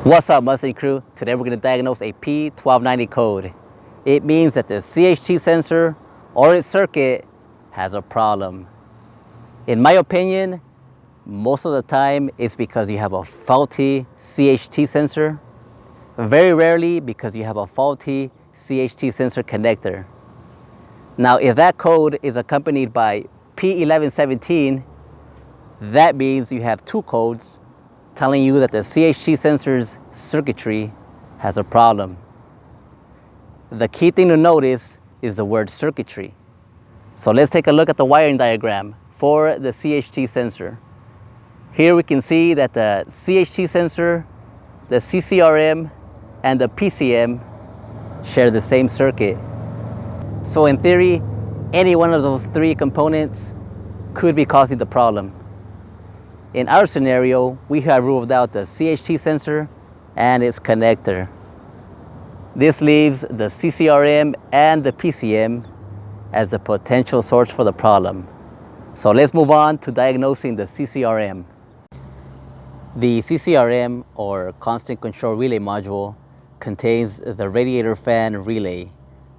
What's up, Mustang crew? Today we're going to diagnose a P1290 code. It means that the CHT sensor or its circuit has a problem. In my opinion, most of the time it's because you have a faulty CHT sensor. Very rarely because you have a faulty CHT sensor connector. Now, if that code is accompanied by P1117, that means you have two codes telling you that the CHT sensor's circuitry has a problem. The key thing to notice is the word circuitry. So let's take a look at the wiring diagram for the CHT sensor. Here we can see that the CHT sensor, the CCRM, and the PCM share the same circuit. So in theory, any one of those three components could be causing the problem. In our scenario, we have ruled out the CHT sensor and its connector. This leaves the CCRM and the PCM as the potential source for the problem. So let's move on to diagnosing the CCRM. The CCRM, or Constant Control Relay Module, contains the radiator fan relay.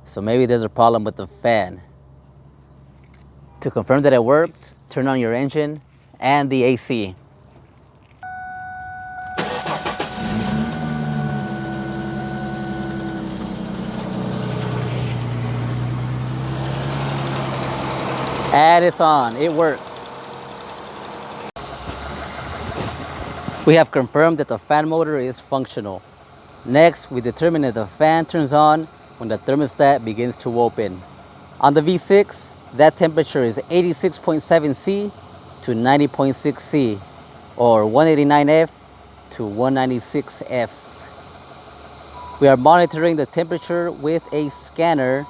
So maybe there's a problem with the fan. To confirm that it works, turn on your engine and the AC. And it's on, it works. We have confirmed that the fan motor is functional. Next, we determine that the fan turns on when the thermostat begins to open. On the V6, that temperature is 86.7 C to 90.6 C, or 189 F to 196 F. We are monitoring the temperature with a scanner,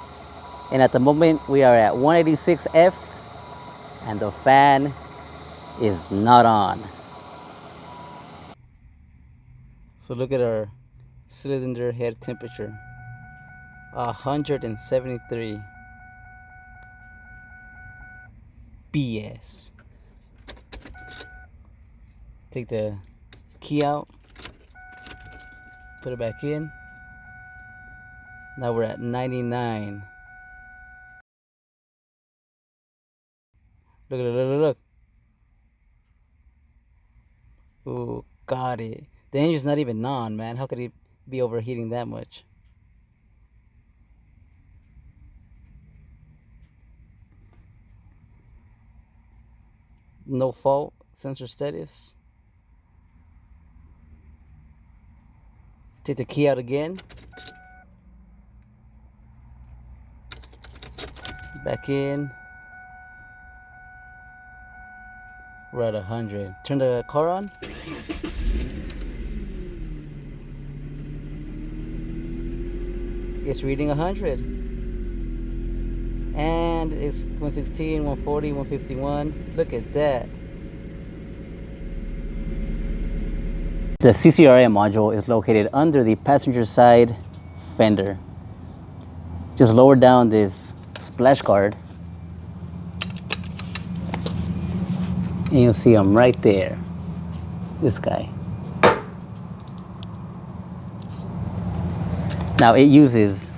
and at the moment we are at 186 F and the fan is not on. So look at our cylinder head temperature, 173. BS. Take the key out, put it back in. Now we're at 99. Look. Ooh, got it. The engine's not even on, man. How could it be overheating that much? No fault, sensor status. Take the key out again. Back in. We're at 100. Turn the car on. It's reading 100. And it's 116, 140, 151. Look at that. The CCRM module is located under the passenger side fender. Just lower down this splash guard and you'll see them right there. This guy. Now it uses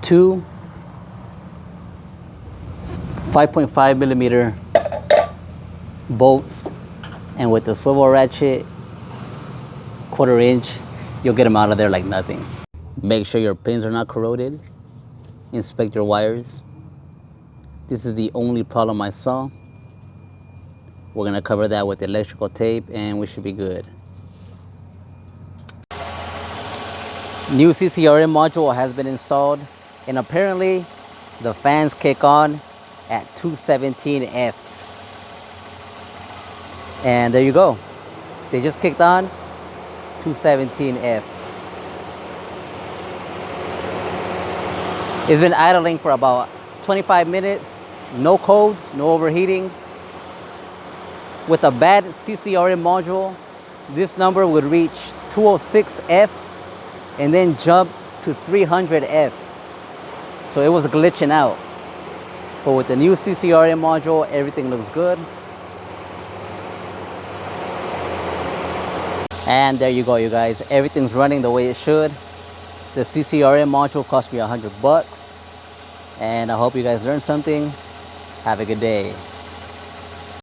two 5.5 millimeter bolts, and with the swivel ratchet, 1/4 inch, you'll get them out of there like nothing. Make sure your pins are not corroded. Inspect your wires. This is the only problem I saw. We're gonna cover that with electrical tape and we should be good. New CCRM module has been installed, and apparently the fans kick on at 217 F. And there you go. They just kicked on 217 F. It's been idling for about 25 minutes. No codes, no overheating. With a bad CCRM module, this number would reach 206 F and then jump to 300 F. So it was glitching out. But with the new CCRM module, everything looks good. And there you go, you guys. Everything's running the way it should. The CCRM module cost me $100. And I hope you guys learned something. Have a good day.